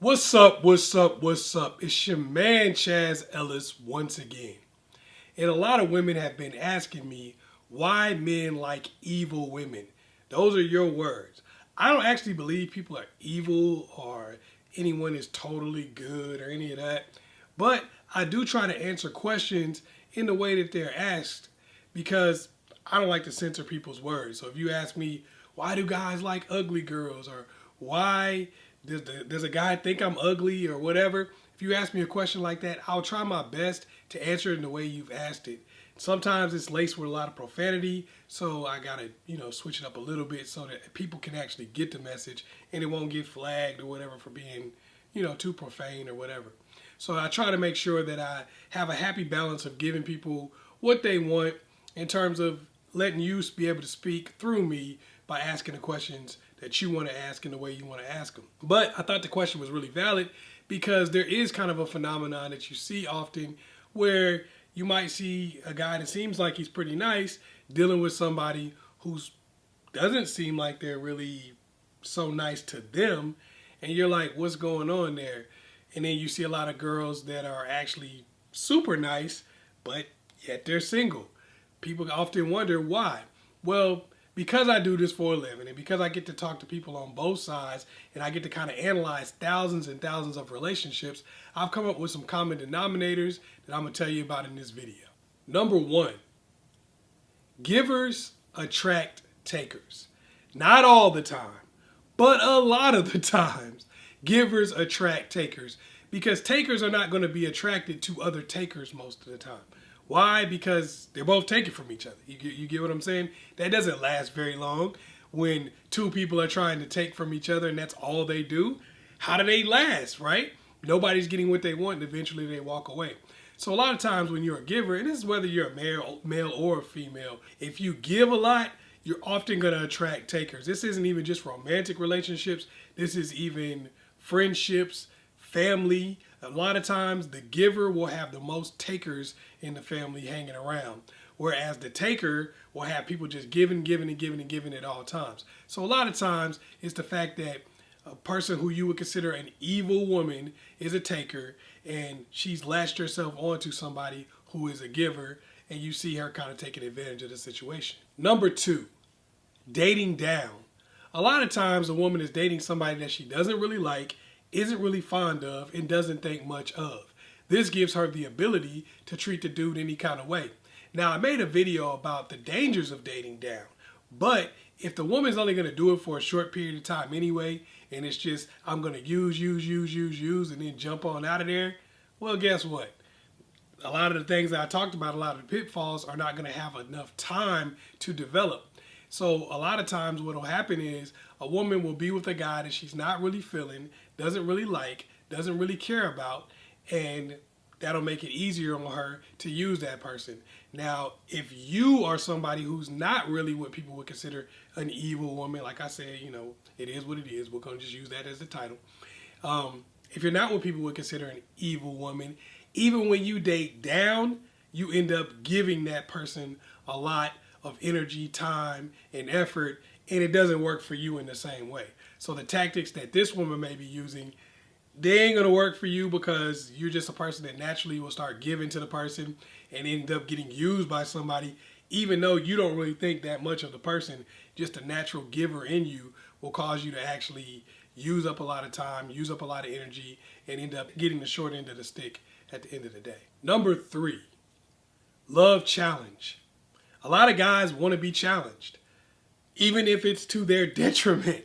What's up? What's up? What's up? It's your man ChazzEllis once again. And a lot of women have been asking me why men like evil women. Those are your words. I don't actually believe people are evil or anyone is totally good or any of that. But I do try to answer questions in the way that they're asked because I don't like to censor people's words. So if you ask me, why do guys like ugly girls, or why does a guy think I'm ugly, or whatever, if you ask me a question like that, I'll try my best to answer it in the way you've asked it. Sometimes it's laced with a lot of profanity, so I gotta, switch it up a little bit so that people can actually get the message and it won't get flagged or whatever for being, too profane or whatever. So I try to make sure that I have a happy balance of giving people what they want in terms of letting you be able to speak through me by asking the questions that you want to ask in the way you want to ask them. But I thought the question was really valid because there is kind of a phenomenon that you see often where you might see a guy that seems like he's pretty nice dealing with somebody who doesn't seem like they're really so nice to them, and you're like, what's going on there? And then you see a lot of girls that are actually super nice, but yet they're single. People often wonder why. Well, because I do this for a living and because I get to talk to people on both sides and I get to kind of analyze thousands and thousands of relationships, I've come up with some common denominators that I'm going to tell you about in this video. Number one, givers attract takers. Not all the time, but a lot of the times, givers attract takers because takers are not going to be attracted to other takers most of the time. Why? Because they're both taking from each other. You get what I'm saying? That doesn't last very long when two people are trying to take from each other and that's all they do. How do they last, right? Nobody's getting what they want and eventually they walk away. So a lot of times when you're a giver, and this is whether you're a male or a female, if you give a lot, you're often going to attract takers. This isn't even just romantic relationships. This is even friendships, family. A lot of times the giver will have the most takers in the family hanging around, whereas the taker will have people just giving at all times. So a lot of times it's the fact that a person who you would consider an evil woman is a taker and she's latched herself onto somebody who is a giver, and you see her kind of taking advantage of the situation. Number two, dating down. A lot of times a woman is dating somebody that she doesn't really like, isn't really fond of, and doesn't think much of. This gives her the ability to treat the dude any kind of way. Now, I made a video about the dangers of dating down, but if the woman's only going to do it for a short period of time anyway, and it's just, I'm going to use, and then jump on out of there, well, guess what? A lot of the things that I talked about, a lot of the pitfalls, are not going to have enough time to develop. So a lot of times what will happen is a woman will be with a guy that she's not really feeling, doesn't really like, doesn't really care about, and that'll make it easier on her to use that person. Now, if you are somebody who's not really what people would consider an evil woman, like I said, it is what it is. We're going to just use that as the title. If you're not what people would consider an evil woman, even when you date down, you end up giving that person a lot of energy, time, and effort, and it doesn't work for you in the same way. So the tactics that this woman may be using, they ain't gonna work for you because you're just a person that naturally will start giving to the person and end up getting used by somebody, even though you don't really think that much of the person. Just a natural giver in you will cause you to actually use up a lot of time, use up a lot of energy, and end up getting the short end of the stick at the end of the day. Number three, love challenge. A lot of guys want to be challenged, even if it's to their detriment.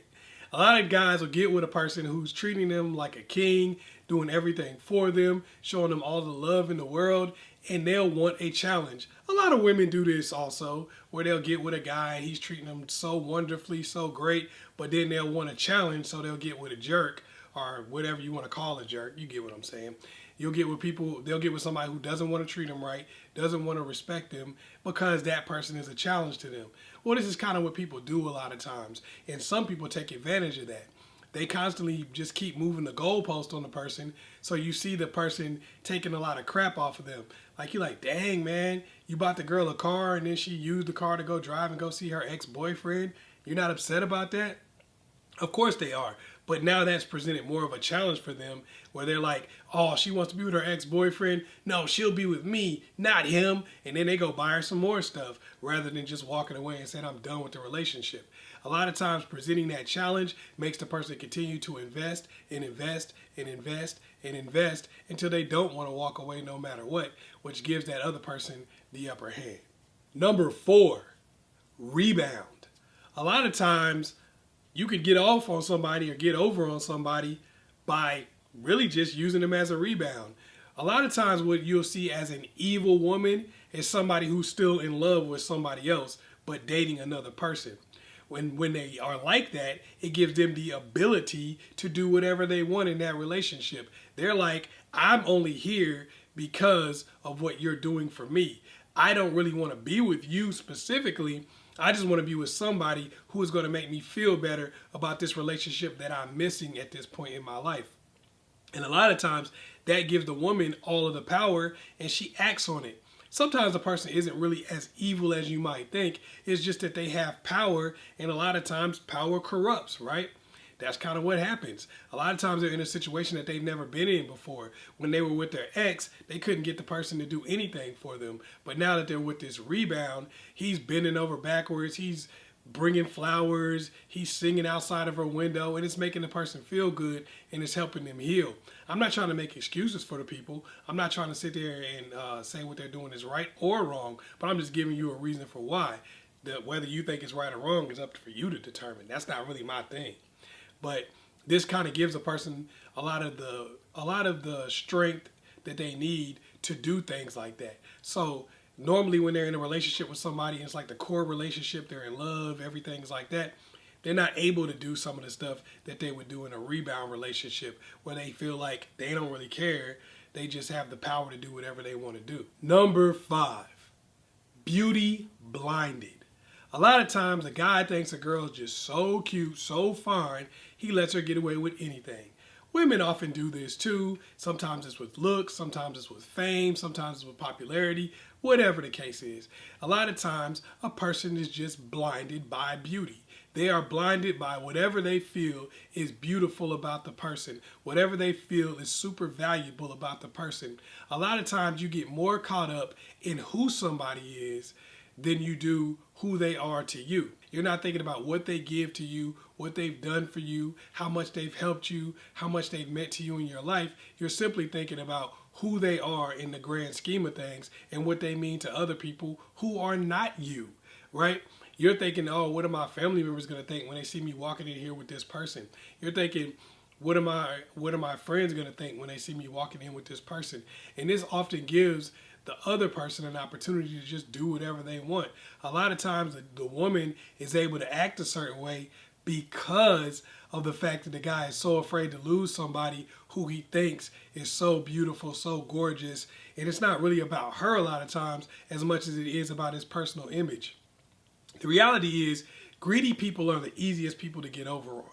A lot of guys will get with a person who's treating them like a king, doing everything for them, showing them all the love in the world, and they'll want a challenge. A lot of women do this also, where they'll get with a guy and he's treating them so wonderfully, so great, but then they'll want a challenge, so they'll get with a jerk, or whatever you want to call a jerk. You get what I'm saying. You'll get with people, they'll get with somebody who doesn't want to treat them right, doesn't want to respect them because that person is a challenge to them. Well, this is kind of what people do a lot of times, and some people take advantage of that. They constantly just keep moving the goalpost on the person, so you see the person taking a lot of crap off of them. Like, you're like, dang, man, you bought the girl a car and then she used the car to go drive and go see her ex-boyfriend. You're not upset about that? Of course they are, But now that's presented more of a challenge for them where they're like, oh, she wants to be with her ex-boyfriend. No, she'll be with me, not him. And then they go buy her some more stuff rather than just walking away and saying, I'm done with the relationship. A lot of times presenting that challenge makes the person continue to invest and invest and invest and invest until they don't want to walk away no matter what, which gives that other person the upper hand. Number 4, rebound. A lot of times you could get off on somebody or get over on somebody by really just using them as a rebound. A lot of times what you'll see as an evil woman is somebody who's still in love with somebody else but dating another person. When they are like that, it gives them the ability to do whatever they want in that relationship. They're like, I'm only here because of what you're doing for me. I don't really want to be with you specifically. I just want to be with somebody who is going to make me feel better about this relationship that I'm missing at this point in my life. And a lot of times that gives the woman all of the power and she acts on it. Sometimes the person isn't really as evil as you might think. It's just that they have power, and a lot of times power corrupts, right? That's kind of what happens. A lot of times they're in a situation that they've never been in before. When they were with their ex, they couldn't get the person to do anything for them. But now that they're with this rebound, he's bending over backwards. He's bringing flowers. He's singing outside of her window, and it's making the person feel good, and it's helping them heal. I'm not trying to make excuses for the people. I'm not trying to sit there and say what they're doing is right or wrong, but I'm just giving you a reason for why. Whether you think it's right or wrong is up for you to determine. That's not really my thing. But this kind of gives a person a lot of the strength that they need to do things like that. So normally when they're in a relationship with somebody, it's like the core relationship, they're in love, everything's like that. They're not able to do some of the stuff that they would do in a rebound relationship where they feel like they don't really care. They just have the power to do whatever they want to do. Number 5, beauty blinded. A lot of times a guy thinks a girl is just so cute, so fine, he lets her get away with anything. Women often do this too. Sometimes it's with looks, sometimes it's with fame, sometimes it's with popularity, whatever the case is. A lot of times a person is just blinded by beauty. They are blinded by whatever they feel is beautiful about the person, whatever they feel is super valuable about the person. A lot of times you get more caught up in who somebody is than you do who they are to you. You're not thinking about what they give to you, what they've done for you, how much they've helped you, how much they've meant to you in your life. You're simply thinking about who they are in the grand scheme of things and what they mean to other people who are not you, right? You're thinking, oh, what are my family members going to think when they see me walking in here with this person? You're thinking, what are my friends going to think when they see me walking in with this person? And this often gives the other person an opportunity to just do whatever they want. A lot of times the woman is able to act a certain way because of the fact that the guy is so afraid to lose somebody who he thinks is so beautiful, so gorgeous. And it's not really about her a lot of times as much as it is about his personal image. The reality is greedy people are the easiest people to get over on.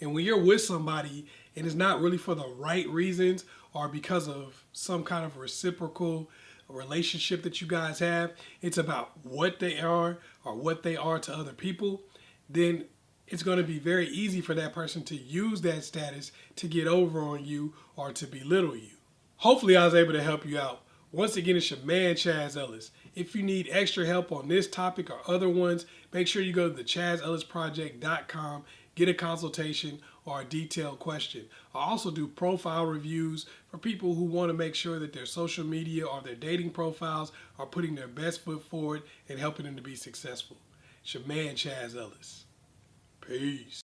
And when you're with somebody and it's not really for the right reasons or because of some kind of reciprocal relationship that you guys have, it's about what they are or what they are to other people, then it's going to be very easy for that person to use that status to get over on you or to belittle you. Hopefully I was able to help you out. Once again, it's your man, Chaz Ellis. If you need extra help on this topic or other ones, make sure you go to the ChazzEllisProject.com, get a consultation or a detailed question. I also do profile reviews for people who want to make sure that their social media or their dating profiles are putting their best foot forward and helping them to be successful. It's your man, Chaz Ellis. Peace.